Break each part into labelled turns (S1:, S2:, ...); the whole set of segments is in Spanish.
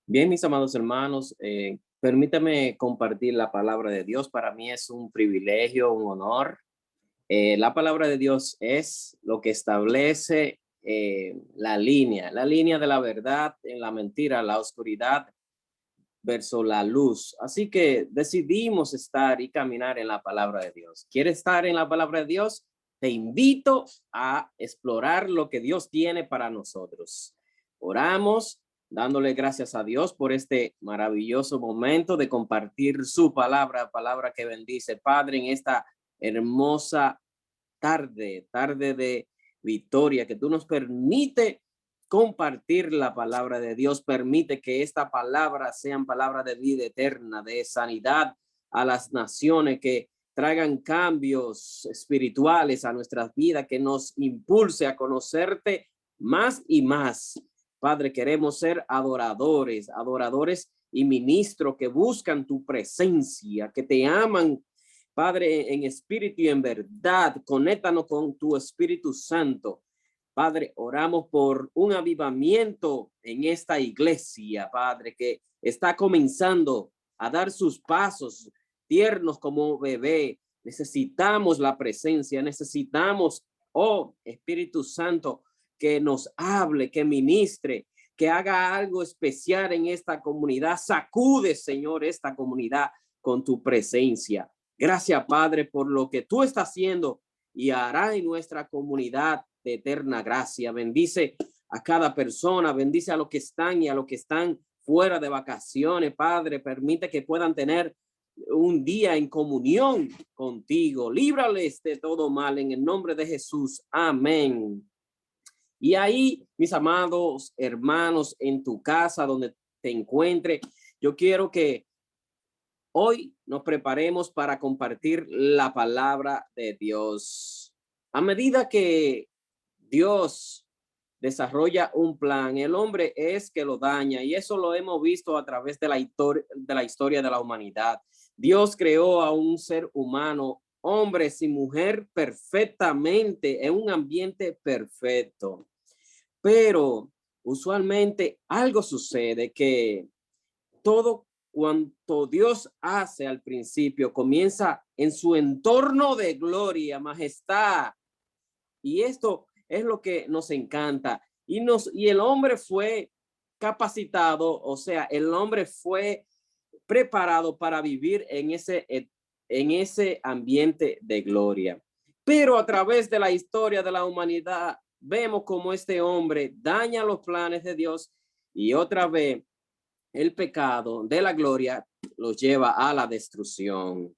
S1: Bien, mis amados hermanos, permítame compartir la palabra de Dios. Para mí es un privilegio, un honor. La palabra de Dios es lo que establece la línea de la verdad en la mentira, la oscuridad versus la luz. Así que decidimos estar y caminar en la palabra de Dios. ¿Quieres estar en la palabra de Dios? Te invito a explorar lo que Dios tiene para nosotros. Oramos dándole gracias a Dios por este maravilloso momento de compartir su palabra, palabra que bendice. Padre, en esta hermosa tarde de victoria, que tú nos permite compartir la palabra de Dios, permite que esta palabra sean palabras de vida eterna, de sanidad a las naciones, que traigan cambios espirituales a nuestras vidas, que nos impulse a conocerte más y más. Padre, queremos ser adoradores, adoradores y ministros que buscan tu presencia, que te aman, Padre, en espíritu y en verdad. Conéctanos con tu Espíritu Santo. Padre, oramos por un avivamiento en esta iglesia, Padre, que está comenzando a dar sus pasos tiernos como bebé. Necesitamos la presencia, necesitamos, oh Espíritu Santo, que nos hable, que ministre, que haga algo especial en esta comunidad. Sacude, Señor, esta comunidad con tu presencia. Gracias, Padre, por lo que tú estás haciendo y hará en nuestra comunidad de eterna gracia. Bendice a cada persona, bendice a los que están y a los que están fuera de vacaciones, Padre. Permite que puedan tener un día en comunión contigo. Líbrales de todo mal en el nombre de Jesús. Amén. Y ahí, mis amados hermanos, en tu casa, donde te encuentres, yo quiero que hoy nos preparemos para compartir la palabra de Dios. A medida que Dios desarrolla un plan, el hombre es que lo daña, y eso lo hemos visto a través de la historia de la humanidad. Dios creó a un ser humano, hombre y mujer, perfectamente, en un ambiente perfecto. Pero usualmente algo sucede, que todo cuanto Dios hace al principio comienza en su entorno de gloria, majestad. Y esto es lo que nos encanta. Y el hombre fue capacitado, o sea, el hombre fue preparado para vivir en ese ambiente de gloria. Pero a través de la historia de la humanidad, vemos cómo este hombre daña los planes de Dios, y otra vez el pecado de la gloria los lleva a la destrucción.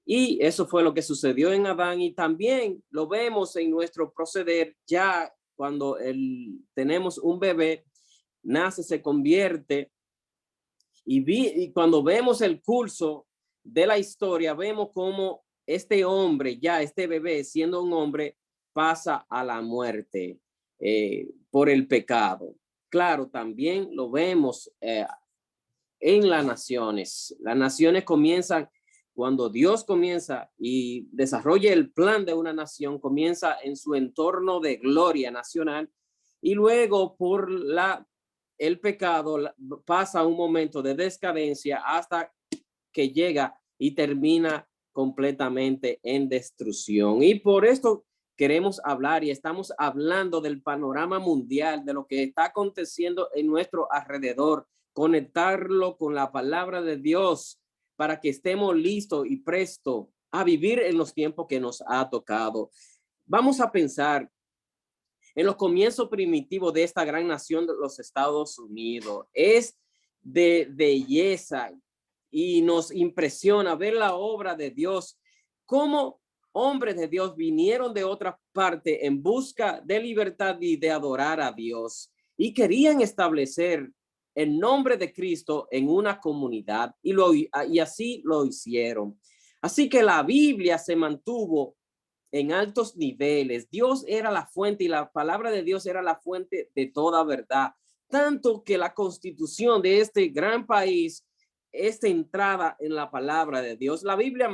S1: Y eso fue lo que sucedió en Adán, y también lo vemos en nuestro proceder ya cuando tenemos un bebé, nace, se convierte, y cuando vemos el curso de la historia, vemos cómo este hombre, ya este bebé siendo un hombre, pasa a la muerte por el pecado. Claro, también lo vemos en las naciones. Las naciones comienzan cuando Dios comienza y desarrolla el plan de una nación, comienza en su entorno de gloria nacional, y luego por el pecado pasa un momento de decadencia hasta que llega y termina completamente en destrucción. Y por esto queremos hablar, y estamos hablando del panorama mundial, de lo que está aconteciendo en nuestro alrededor, conectarlo con la palabra de Dios para que estemos listos y prestos a vivir en los tiempos que nos ha tocado. Vamos a pensar en los comienzos primitivos de esta gran nación de los Estados Unidos. Es de belleza y nos impresiona ver la obra de Dios, cómo hombres de Dios vinieron de otra parte en busca de libertad y de adorar a Dios, y querían establecer el nombre de Cristo en una comunidad, y así lo hicieron. Así que la Biblia se mantuvo en altos niveles. Dios era la fuente, y la palabra de Dios era la fuente de toda verdad. Tanto que la constitución de este gran país es centrada en la palabra de Dios. La Biblia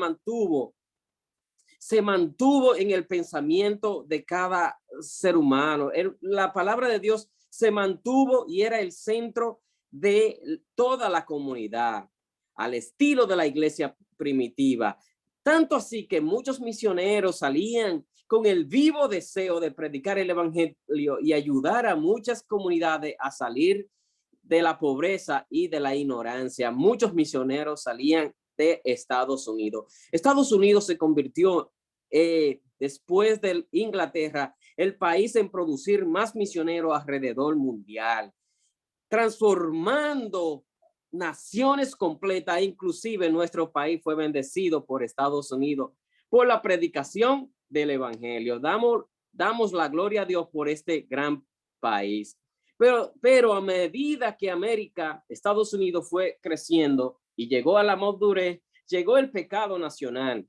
S1: se mantuvo en el pensamiento de cada ser humano. La palabra de Dios se mantuvo y era el centro de toda la comunidad, al estilo de la iglesia primitiva. Tanto así que muchos misioneros salían con el vivo deseo de predicar el evangelio y ayudar a muchas comunidades a salir de la pobreza y de la ignorancia. Muchos misioneros salían de Estados Unidos. Estados Unidos se convirtió, después de Inglaterra, el país en producir más misioneros alrededor mundial, transformando naciones completas. Inclusive nuestro país fue bendecido por Estados Unidos por la predicación del evangelio. Damos la gloria a Dios por este gran país. Pero a medida que Estados Unidos fue creciendo y llegó a la madurez, llegó el pecado nacional.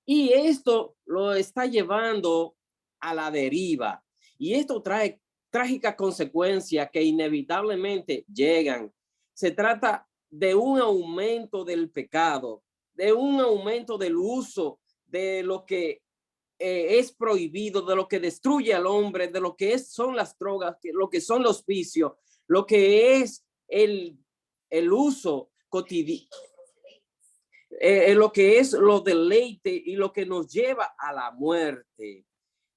S1: Y esto lo está llevando a la deriva. Y esto trae trágicas consecuencias que inevitablemente llegan. Se trata de un aumento del pecado, de un aumento del uso de lo que es prohibido, de lo que destruye al hombre, de lo que son las drogas, lo que son los vicios, lo que es el uso cotidiano, lo que es lo deleite y lo que nos lleva a la muerte.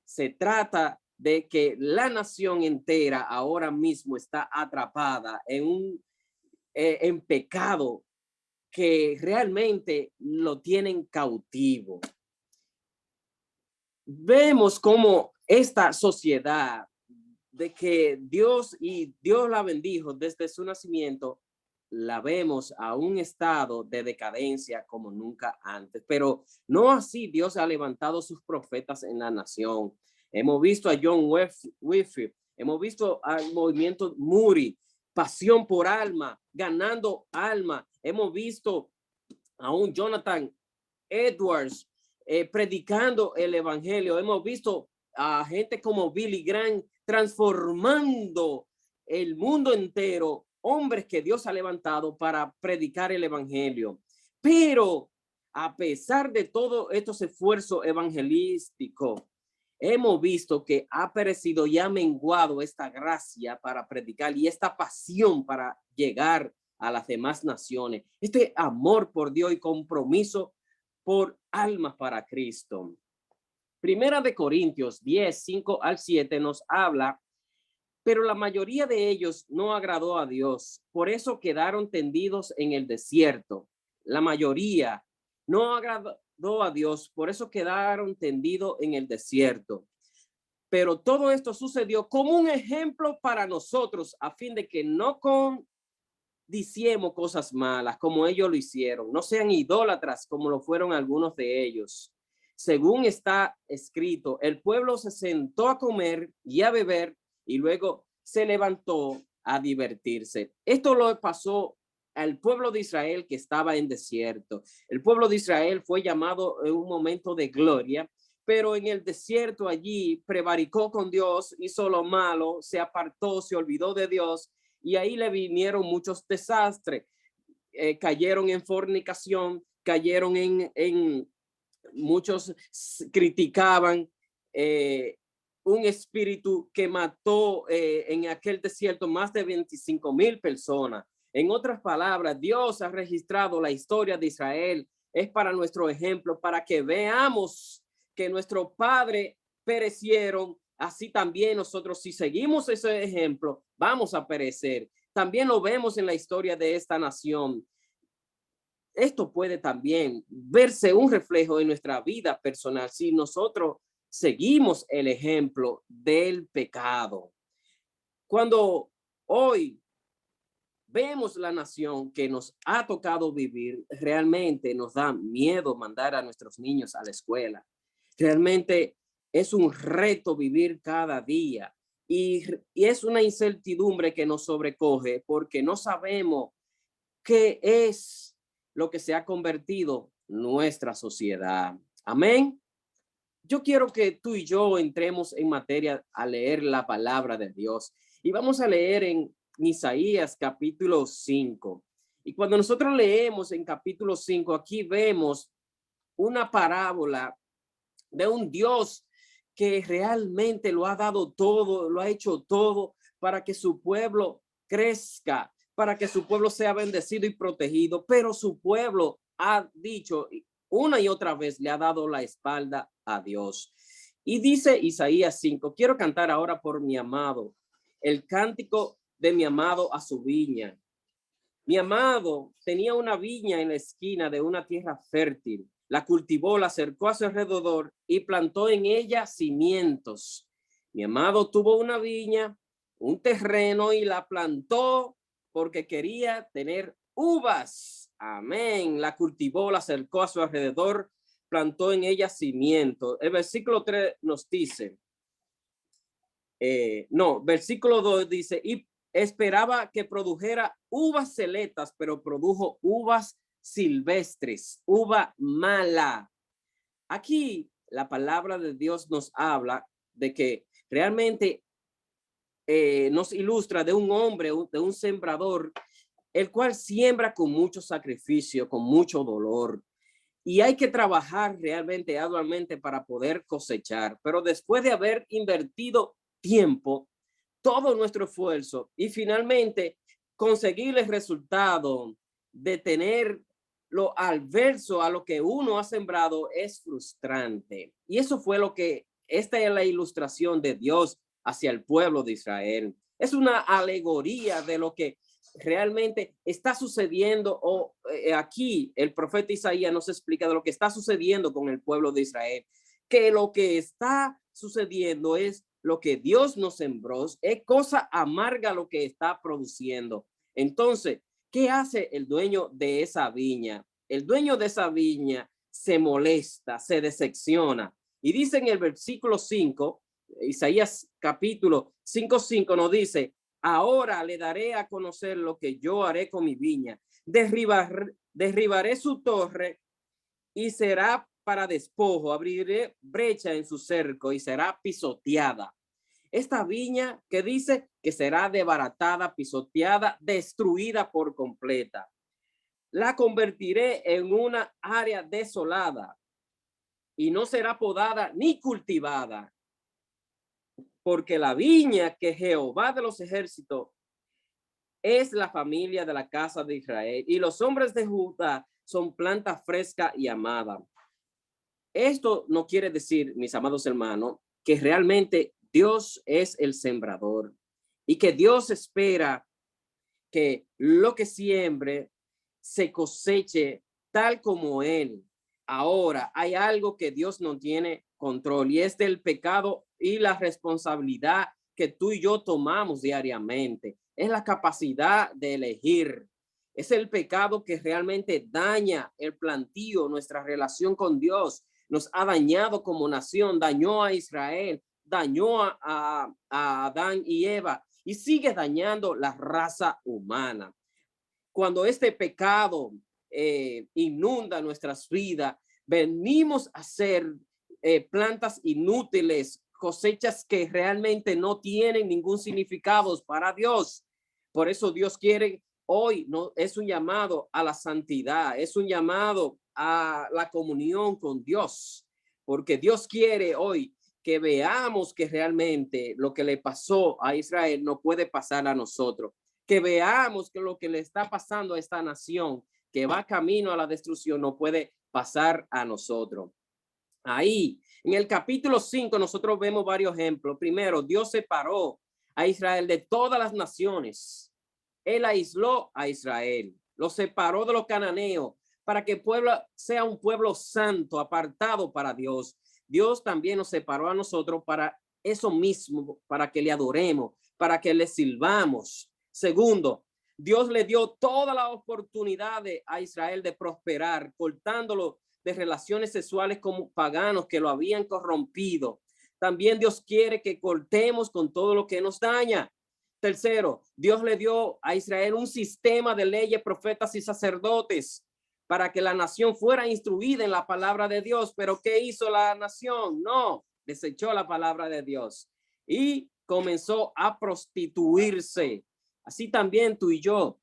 S1: Se trata de que la nación entera ahora mismo está atrapada en pecado que realmente lo tienen cautivo. Vemos cómo esta sociedad de que Dios la bendijo desde su nacimiento, la vemos a un estado de decadencia como nunca antes. Pero no así Dios ha levantado sus profetas en la nación. Hemos visto a John Whitfield, hemos visto al movimiento Moody, pasión por alma, ganando alma. Hemos visto a un Jonathan Edwards predicando el evangelio. Hemos visto a gente como Billy Graham transformando el mundo entero, hombres que Dios ha levantado para predicar el evangelio. Pero a pesar de todos estos esfuerzos evangelísticos, hemos visto que ha perecido y ha menguado esta gracia para predicar y esta pasión para llegar a las demás naciones, este amor por Dios y compromiso por almas para Cristo. Primera de Corintios 10, 5 al 7 nos habla, pero la mayoría de ellos no agradó a Dios, por eso quedaron tendidos en el desierto. La mayoría no agradó a Dios, por eso quedaron tendidos en el desierto. Pero todo esto sucedió como un ejemplo para nosotros, a fin de que no diciemos cosas malas como ellos lo hicieron. No sean idólatras como lo fueron algunos de ellos. Según está escrito, el pueblo se sentó a comer y a beber y luego se levantó a divertirse. Esto lo pasó al pueblo de Israel que estaba en desierto. El pueblo de Israel fue llamado en un momento de gloria, pero en el desierto allí prevaricó con Dios, hizo lo malo, se apartó, se olvidó de Dios y ahí le vinieron muchos desastres. Cayeron en fornicación, cayeron en muchos criticaban un espíritu que mató en aquel desierto más de 25,000 personas. En otras palabras, Dios ha registrado la historia de Israel. Es para nuestro ejemplo, para que veamos que nuestros padres perecieron. Así también nosotros, si seguimos ese ejemplo, vamos a perecer. También lo vemos en la historia de esta nación. Esto puede también verse un reflejo en nuestra vida personal si nosotros seguimos el ejemplo del pecado. Cuando hoy vemos la nación que nos ha tocado vivir, realmente nos da miedo mandar a nuestros niños a la escuela. Realmente es un reto vivir cada día y es una incertidumbre que nos sobrecoge porque no sabemos qué es lo que se ha convertido nuestra sociedad. Amén. Yo quiero que tú y yo entremos en materia a leer la palabra de Dios y vamos a leer en Isaías capítulo 5. Y cuando nosotros leemos en capítulo 5, aquí vemos una parábola de un Dios que realmente lo ha dado todo, lo ha hecho todo para que su pueblo crezca, para que su pueblo sea bendecido y protegido, pero su pueblo ha dicho una y otra vez, le ha dado la espalda a Dios. Y dice Isaías 5, quiero cantar ahora por mi amado, el cántico de mi amado a su viña. Mi amado tenía una viña en la esquina de una tierra fértil, la cultivó, la cercó a su alrededor y plantó en ella cimientos. Mi amado tuvo una viña, un terreno y la plantó porque quería tener uvas. Amén. La cultivó, la cercó a su alrededor, plantó en ella cimientos. El versículo 3 nos dice, versículo 2 dice, y esperaba que produjera uvas celetas, pero produjo uvas silvestres, uva mala. Aquí la palabra de Dios nos habla de que realmente nos ilustra de un hombre, de un sembrador, el cual siembra con mucho sacrificio, con mucho dolor. Y hay que trabajar realmente arduamente para poder cosechar. Pero después de haber invertido tiempo, todo nuestro esfuerzo y finalmente conseguir el resultado de tener lo adverso a lo que uno ha sembrado es frustrante. Y eso fue lo que, esta es la ilustración de Dios hacia el pueblo de Israel. Es una alegoría de lo que realmente está sucediendo o aquí el profeta Isaías nos explica de lo que está sucediendo con el pueblo de Israel, que lo que está sucediendo es lo que Dios nos sembró, es cosa amarga lo que está produciendo. Entonces, ¿qué hace el dueño de esa viña? El dueño de esa viña se molesta, se decepciona. Y dice en el versículo 5, Isaías capítulo 5:5 nos dice, ahora le daré a conocer lo que yo haré con mi viña. Derribaré su torre y será para despojo, abriré brecha en su cerco y será pisoteada. Esta viña que dice que será desbaratada, pisoteada, destruida por completa. La convertiré en una área desolada y no será podada ni cultivada, porque la viña que Jehová de los ejércitos es la familia de la casa de Israel y los hombres de Judá son planta fresca y amada. Esto no quiere decir, mis amados hermanos, que realmente Dios es el sembrador y que Dios espera que lo que siembre se coseche tal como Él. Ahora, hay algo que Dios no tiene control y es del pecado y la responsabilidad que tú y yo tomamos diariamente. Es la capacidad de elegir. Es el pecado que realmente daña el plantío, nuestra relación con Dios. Nos ha dañado como nación, dañó a Israel, dañó a Adán y Eva y sigue dañando la raza humana. Cuando este pecado inunda nuestras vidas, venimos a ser plantas inútiles, cosechas que realmente no tienen ningún significado para Dios. Por eso Dios quiere hoy, no es un llamado a la santidad, es un llamado a la comunión con Dios, porque Dios quiere hoy que veamos que realmente lo que le pasó a Israel no puede pasar a nosotros, que veamos que lo que le está pasando a esta nación que va camino a la destrucción no puede pasar a nosotros. Ahí, en el capítulo 5, nosotros vemos varios ejemplos. Primero, Dios separó a Israel de todas las naciones. Él aisló a Israel, lo separó de los cananeos para que el pueblo sea un pueblo santo, apartado para Dios. Dios también nos separó a nosotros para eso mismo, para que le adoremos, para que le sirvamos. Segundo, Dios le dio toda la oportunidad a Israel de prosperar, cortándolo de relaciones sexuales como paganos que lo habían corrompido. También Dios quiere que cortemos con todo lo que nos daña. Tercero, Dios le dio a Israel un sistema de leyes, profetas y sacerdotes para que la nación fuera instruida en la palabra de Dios. Pero ¿qué hizo la nación? No, desechó la palabra de Dios y comenzó a prostituirse. Así también tú y yo,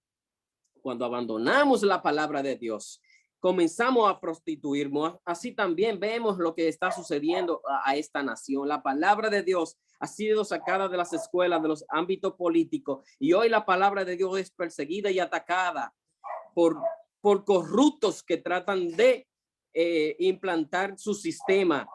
S1: cuando abandonamos la palabra de Dios, comenzamos a prostituirnos. Así también vemos lo que está sucediendo a esta nación. La palabra de Dios ha sido sacada de las escuelas, de los ámbitos políticos, y hoy la palabra de Dios es perseguida y atacada por corruptos que tratan de implantar su sistema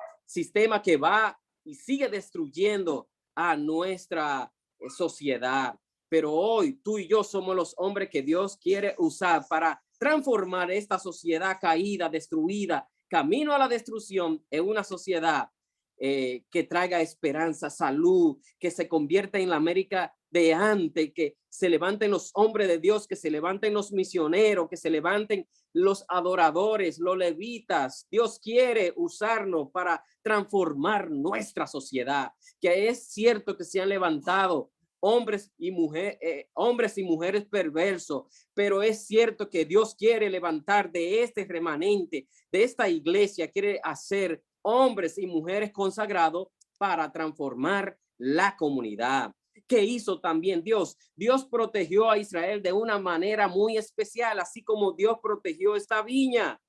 S1: que va y sigue destruyendo a nuestra sociedad. Pero hoy tú y yo somos los hombres que Dios quiere usar para transformar esta sociedad caída, destruida, camino a la destrucción, en una sociedad que traiga esperanza, salud, que se convierta en la América de antes, que se levanten los hombres de Dios, que se levanten los misioneros, que se levanten los adoradores, los levitas. Dios quiere usarnos para transformar nuestra sociedad, que es cierto que se han levantado hombres y mujeres perversos, pero es cierto que Dios quiere levantar de este remanente, de esta iglesia, quiere hacer hombres y mujeres consagrados para transformar la comunidad. ¿Qué hizo también Dios? Dios protegió a Israel de una manera muy especial, así como Dios protegió esta viña.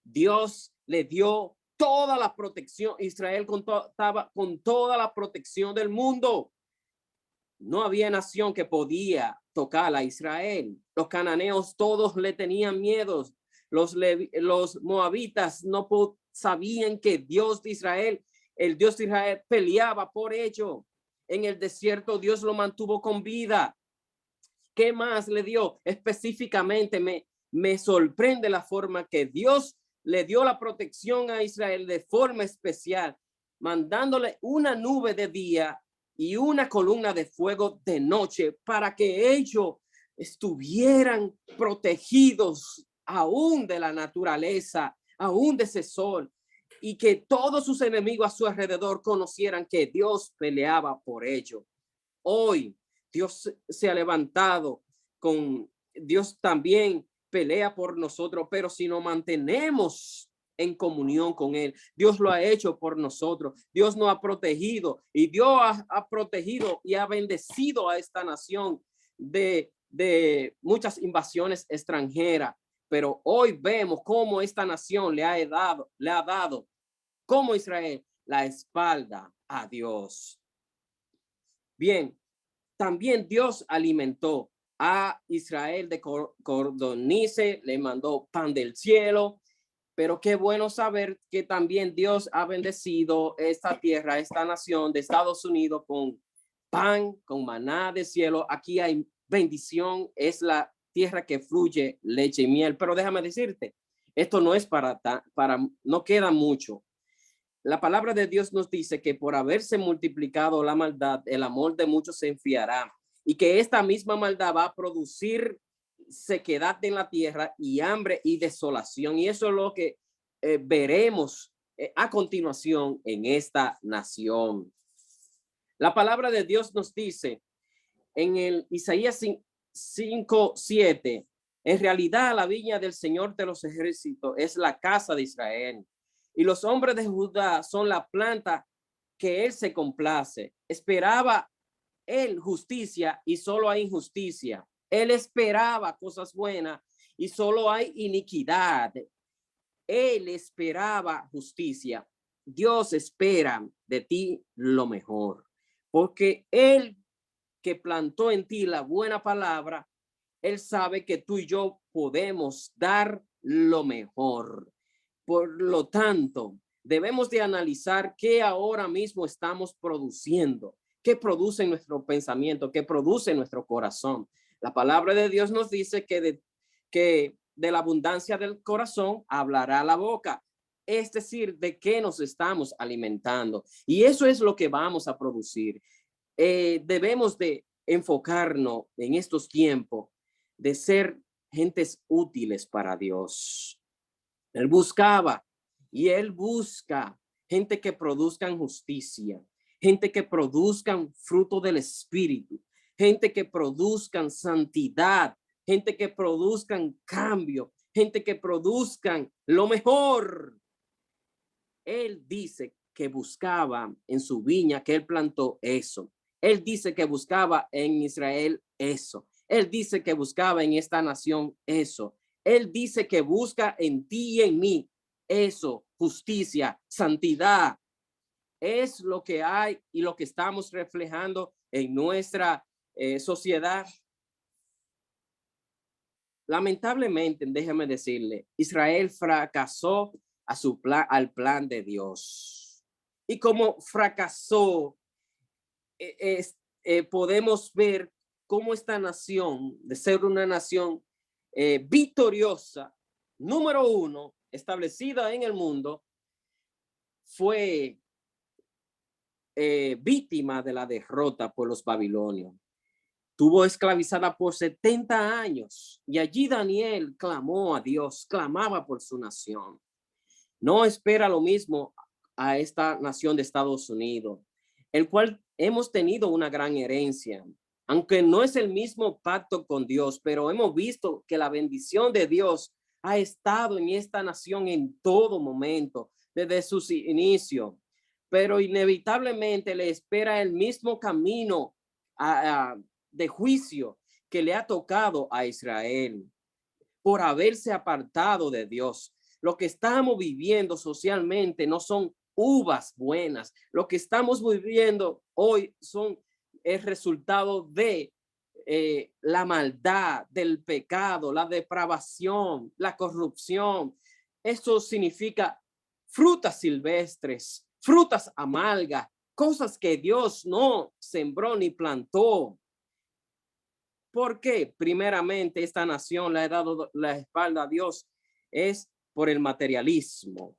S1: Dios le dio toda la protección. Israel contaba con toda la protección del mundo. No había nación que podía tocar a Israel. Los cananeos todos le tenían miedo. Los moabitas no sabían que Dios de Israel, el Dios de Israel, peleaba por ello. En el desierto Dios lo mantuvo con vida. ¿Qué más le dio? Específicamente me sorprende la forma que Dios le dio la protección a Israel de forma especial, mandándole una nube de día y una columna de fuego de noche para que ellos estuvieran protegidos aún de la naturaleza, aún de ese sol, y que todos sus enemigos a su alrededor conocieran que Dios peleaba por ellos. Hoy Dios se ha levantado Dios también pelea por nosotros, pero si nos mantenemos en comunión con él, Dios lo ha hecho por nosotros, Dios nos ha protegido y Dios ha protegido y ha bendecido a esta nación de muchas invasiones extranjeras, pero hoy vemos cómo esta nación le ha dado como Israel la espalda a Dios. Bien, también Dios alimentó a Israel de codornices, le mandó pan del cielo, pero qué bueno saber que también Dios ha bendecido esta tierra, esta nación de Estados Unidos con pan, con maná del cielo. Aquí hay bendición, es la tierra que fluye leche y miel, pero déjame decirte, esto no es no queda mucho. La palabra de Dios nos dice que por haberse multiplicado la maldad, el amor de muchos se enfriará y que esta misma maldad va a producir sequedad en la tierra y hambre y desolación. Y eso es lo que veremos a continuación en esta nación. La palabra de Dios nos dice en el Isaías 5:7, en realidad la viña del Señor de los ejércitos es la casa de Israel. Y los hombres de Judá son la planta que él se complace. Esperaba él justicia y solo hay injusticia. Él esperaba cosas buenas y solo hay iniquidad. Él esperaba justicia. Dios espera de ti lo mejor, porque él que plantó en ti la buena palabra, él sabe que tú y yo podemos dar lo mejor. Por lo tanto, debemos de analizar qué ahora mismo estamos produciendo, qué produce nuestro pensamiento, qué produce nuestro corazón. La palabra de Dios nos dice que de la abundancia del corazón hablará la boca. Es decir, de qué nos estamos alimentando. Y eso es lo que vamos a producir. Debemos de enfocarnos en estos tiempos de ser gentes útiles para Dios. Él buscaba y él busca gente que produzcan justicia, gente que produzcan fruto del espíritu, gente que produzcan santidad, gente que produzcan cambio, gente que produzcan lo mejor. Él dice que buscaba en su viña que él plantó eso. Él dice que buscaba en Israel eso. Él dice que buscaba en esta nación eso. Él dice que busca en ti y en mí eso, justicia, santidad. Es lo que hay y lo que estamos reflejando en nuestra sociedad. Lamentablemente, déjeme decirle, Israel fracasó al plan de Dios. Y como fracasó, podemos ver cómo esta nación, de ser una nación victoriosa, número uno, establecida en el mundo, fue víctima de la derrota por los babilonios. Tuvo esclavizada por 70 años y allí Daniel clamó a Dios, clamaba por su nación. No espera lo mismo a esta nación de Estados Unidos, el cual hemos tenido una gran herencia, aunque no es el mismo pacto con Dios, pero hemos visto que la bendición de Dios ha estado en esta nación en todo momento, desde sus inicios, pero inevitablemente le espera el mismo camino de juicio que le ha tocado a Israel por haberse apartado de Dios. Lo que estamos viviendo socialmente no son uvas buenas. Lo que estamos viviendo hoy son el resultado de la maldad, del pecado, la depravación, la corrupción. Esto significa frutas silvestres, frutas amargas, cosas que Dios no sembró ni plantó. ¿Por qué? Primeramente, esta nación le ha dado la espalda a Dios. Es por el materialismo.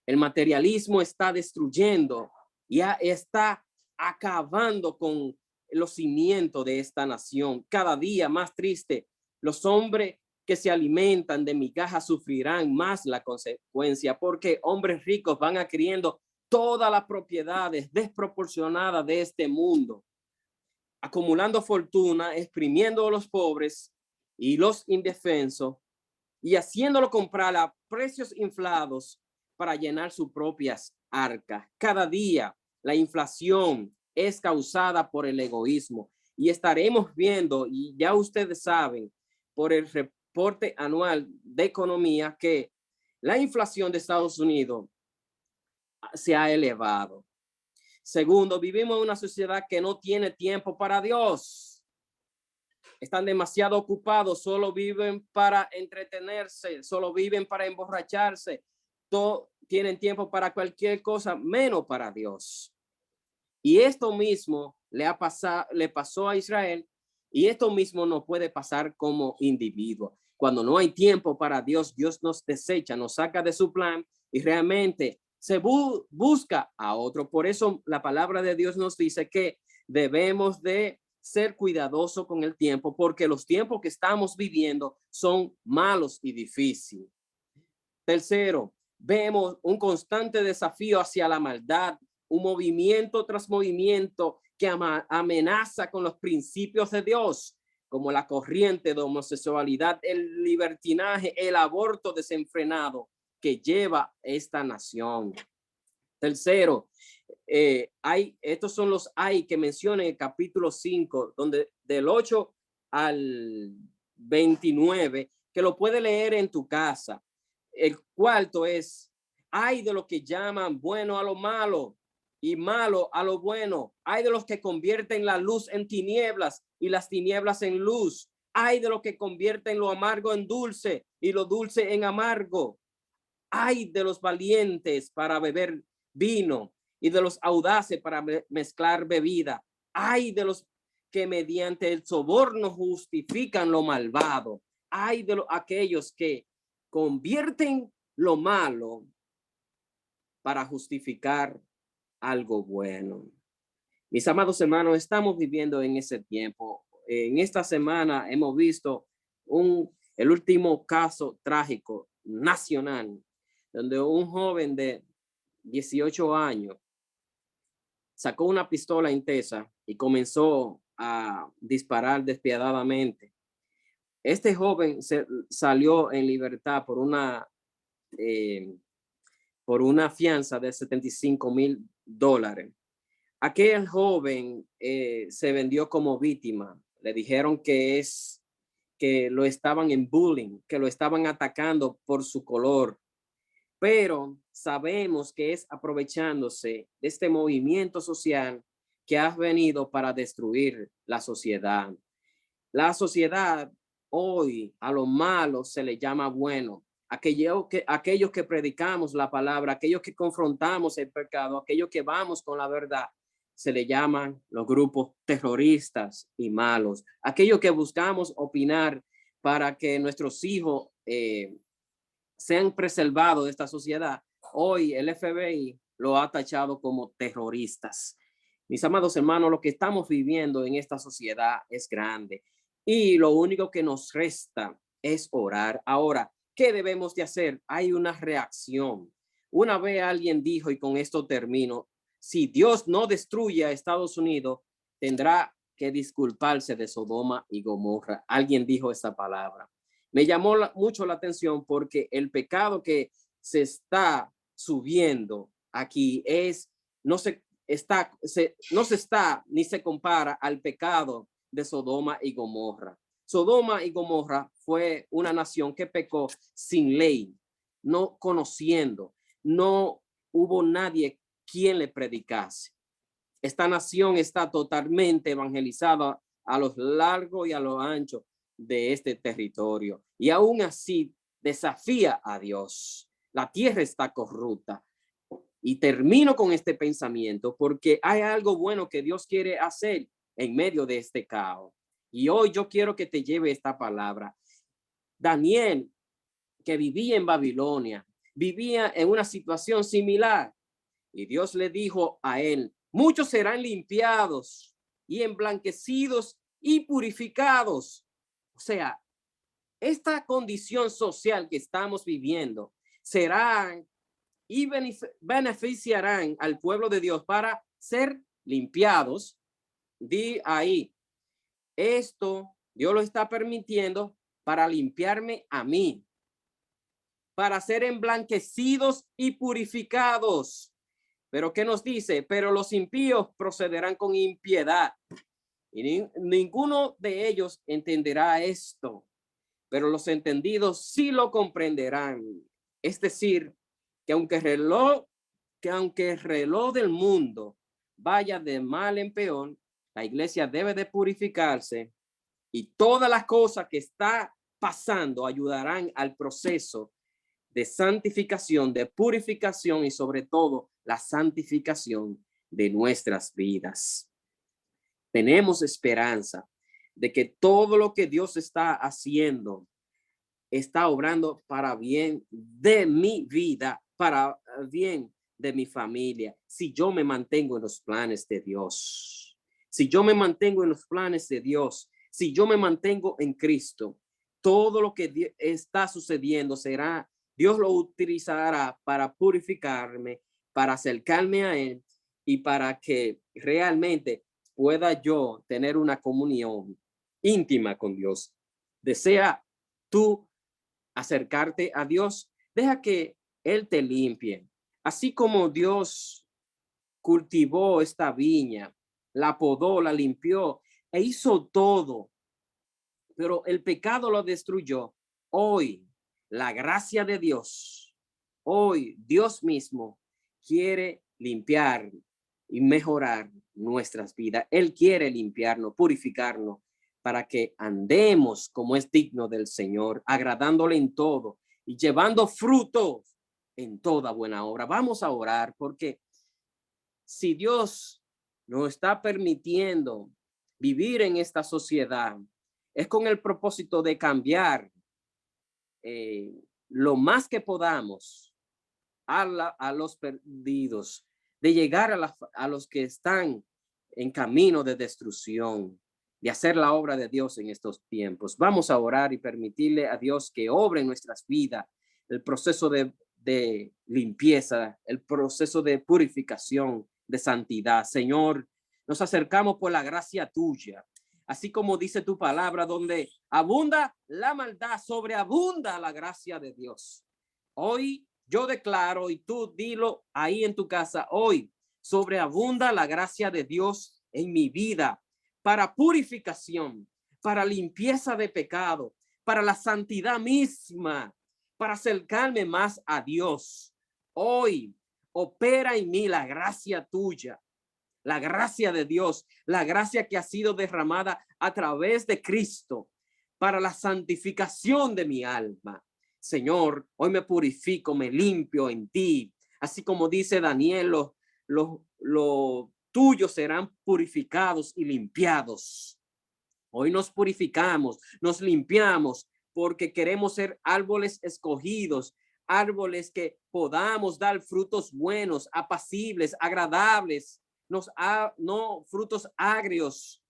S1: El materialismo está destruyendo, ya está acabando con los cimientos de esta nación. Cada día más triste. Los hombres que se alimentan de migajas sufrirán más la consecuencia, porque hombres ricos van adquiriendo todas las propiedades desproporcionadas de este mundo, acumulando fortuna, exprimiendo a los pobres y los indefensos y haciéndolo comprar a precios inflados para llenar sus propias arcas. Cada día la inflación es causada por el egoísmo y estaremos viendo, y ya ustedes saben, por el reporte anual de economía, que la inflación de Estados Unidos se ha elevado. Segundo, vivimos en una sociedad que no tiene tiempo para Dios. Están demasiado ocupados, solo viven para entretenerse, solo viven para emborracharse. Tienen tiempo para cualquier cosa, menos para Dios. Y esto mismo le pasó a Israel, y esto mismo nos puede pasar como individuo. Cuando no hay tiempo para Dios, Dios nos desecha, nos saca de su plan y realmente se busca a otro. Por eso la palabra de Dios nos dice que debemos de ser cuidadosos con el tiempo, porque los tiempos que estamos viviendo son malos y difíciles. Tercero, vemos un constante desafío hacia la maldad, un movimiento tras movimiento que amenaza con los principios de Dios, como la corriente de homosexualidad, el libertinaje, el aborto desenfrenado que lleva esta nación. Tercero, estos son los hay que menciona en el capítulo 5, donde del 8 al 29, que lo puede leer en tu casa. El cuarto es, hay de los que llaman bueno a lo malo y malo a lo bueno. Hay de los que convierten la luz en tinieblas y las tinieblas en luz. Hay de los que convierten lo amargo en dulce y lo dulce en amargo. Hay de los valientes para beber vino y de los audaces para mezclar bebida. Hay de los que mediante el soborno justifican lo malvado. Hay de aquellos que convierten lo malo para justificar algo bueno. Mis amados hermanos, estamos viviendo en ese tiempo. En esta semana hemos visto el último caso trágico nacional, donde un joven de 18 años sacó una pistola Intesa y comenzó a disparar despiadadamente. Este joven salió en libertad por una fianza de $75,000. Aquel joven se vendió como víctima. Le dijeron que que lo estaban en bullying, que lo estaban atacando por su color. Pero sabemos que es aprovechándose de este movimiento social que ha venido para destruir la sociedad. La sociedad hoy a lo malo se le llama bueno. Aquellos que predicamos la palabra, aquellos que confrontamos el pecado, aquellos que vamos con la verdad, se le llaman los grupos terroristas y malos. Aquellos que buscamos opinar para que nuestros hijos sean preservados de esta sociedad, hoy el FBI lo ha tachado como terroristas. Mis amados hermanos, lo que estamos viviendo en esta sociedad es grande y lo único que nos resta es orar. Ahora, ¿qué debemos de hacer? Hay una reacción. Una vez alguien dijo, y con esto termino, si Dios no destruye a Estados Unidos, tendrá que disculparse de Sodoma y Gomorra. Alguien dijo esa palabra. Me llamó mucho la atención porque el pecado que se está subiendo aquí no se está ni se compara al pecado de Sodoma y Gomorra. Sodoma y Gomorra fue una nación que pecó sin ley, no conociendo, no hubo nadie quien le predicase. Esta nación está totalmente evangelizada a lo largo y a lo ancho de este territorio y aún así desafía a Dios. La tierra está corrupta. Y termino con este pensamiento porque hay algo bueno que Dios quiere hacer en medio de este caos. Y hoy yo quiero que te lleve esta palabra. Daniel, que vivía en Babilonia, vivía en una situación similar. Y Dios le dijo a él, muchos serán limpiados y emblanquecidos y purificados. O sea, esta condición social que estamos viviendo será y beneficiarán al pueblo de Dios para ser limpiados. Di ahí, esto Dios lo está permitiendo para limpiarme a mí, para ser emblanquecidos y purificados. Pero ¿qué nos dice? Pero los impíos procederán con impiedad. Y ninguno de ellos entenderá esto, pero los entendidos sí lo comprenderán. Es decir, que aunque el reloj del mundo vaya de mal en peor, la iglesia debe de purificarse y todas las cosas que está pasando ayudarán al proceso de santificación, de purificación y sobre todo la santificación de nuestras vidas. Tenemos esperanza de que todo lo que Dios está haciendo está obrando para bien de mi vida, para bien de mi familia, si yo me mantengo en los planes de Dios. Si yo me mantengo en los planes de Dios, si yo me mantengo en Cristo, todo lo que está sucediendo será, Dios lo utilizará para purificarme, para acercarme a Él y para que realmente pueda yo tener una comunión íntima con Dios. Desea tú acercarte a Dios, deja que Él te limpie. Así como Dios cultivó esta viña, la podó, la limpió e hizo todo, pero el pecado lo destruyó. Hoy, la gracia de Dios, hoy Dios mismo quiere limpiar y mejorar nuestras vidas. Él quiere limpiarnos, purificarnos, para que andemos como es digno del Señor, agradándole en todo y llevando frutos en toda buena obra. Vamos a orar porque si Dios nos está permitiendo vivir en esta sociedad, es con el propósito de cambiar lo más que podamos a los perdidos, de llegar a los que están en camino de destrucción, de hacer la obra de Dios en estos tiempos. Vamos a orar y permitirle a Dios que obre en nuestras vidas el proceso de limpieza, el proceso de purificación, de santidad. Señor, nos acercamos por la gracia tuya. Así como dice tu palabra, donde abunda la maldad, sobreabunda la gracia de Dios. Hoy yo declaro, y tú dilo ahí en tu casa, hoy sobreabunda la gracia de Dios en mi vida para purificación, para limpieza de pecado, para la santidad misma, para acercarme más a Dios. Hoy opera en mí la gracia tuya, la gracia de Dios, la gracia que ha sido derramada a través de Cristo para la santificación de mi alma. Señor, hoy me purifico, me limpio en ti. Así como dice Daniel, los tuyos serán purificados y limpiados. Hoy nos purificamos, nos limpiamos porque queremos ser árboles escogidos, árboles que podamos dar frutos buenos, apacibles, agradables, no frutos agrios.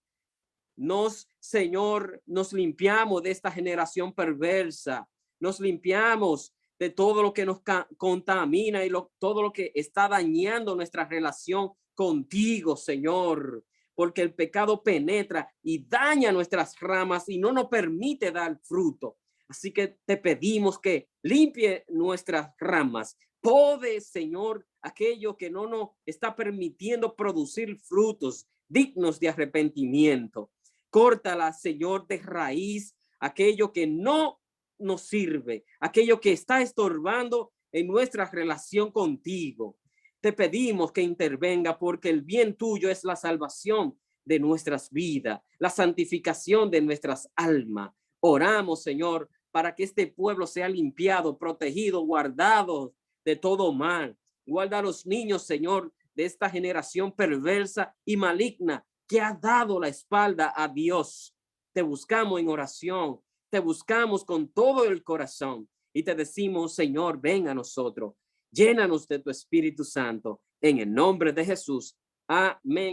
S1: Señor, nos limpiamos de esta generación perversa, nos limpiamos de todo lo que nos contamina y todo lo que está dañando nuestra relación contigo, Señor, porque el pecado penetra y daña nuestras ramas y no nos permite dar fruto. Así que te pedimos que limpie nuestras ramas. Pode, Señor, aquello que no nos está permitiendo producir frutos dignos de arrepentimiento. Córtala, Señor, de raíz, aquello que no nos sirve, aquello que está estorbando en nuestra relación contigo. Te pedimos que intervenga porque el bien tuyo es la salvación de nuestras vidas, la santificación de nuestras almas. Oramos, Señor, para que este pueblo sea limpiado, protegido, guardado de todo mal. Guarda a los niños, Señor, de esta generación perversa y maligna que ha dado la espalda a Dios. Te buscamos en oración, te buscamos con todo el corazón y te decimos, Señor, ven a nosotros, llénanos de tu Espíritu Santo en el nombre de Jesús. Amén.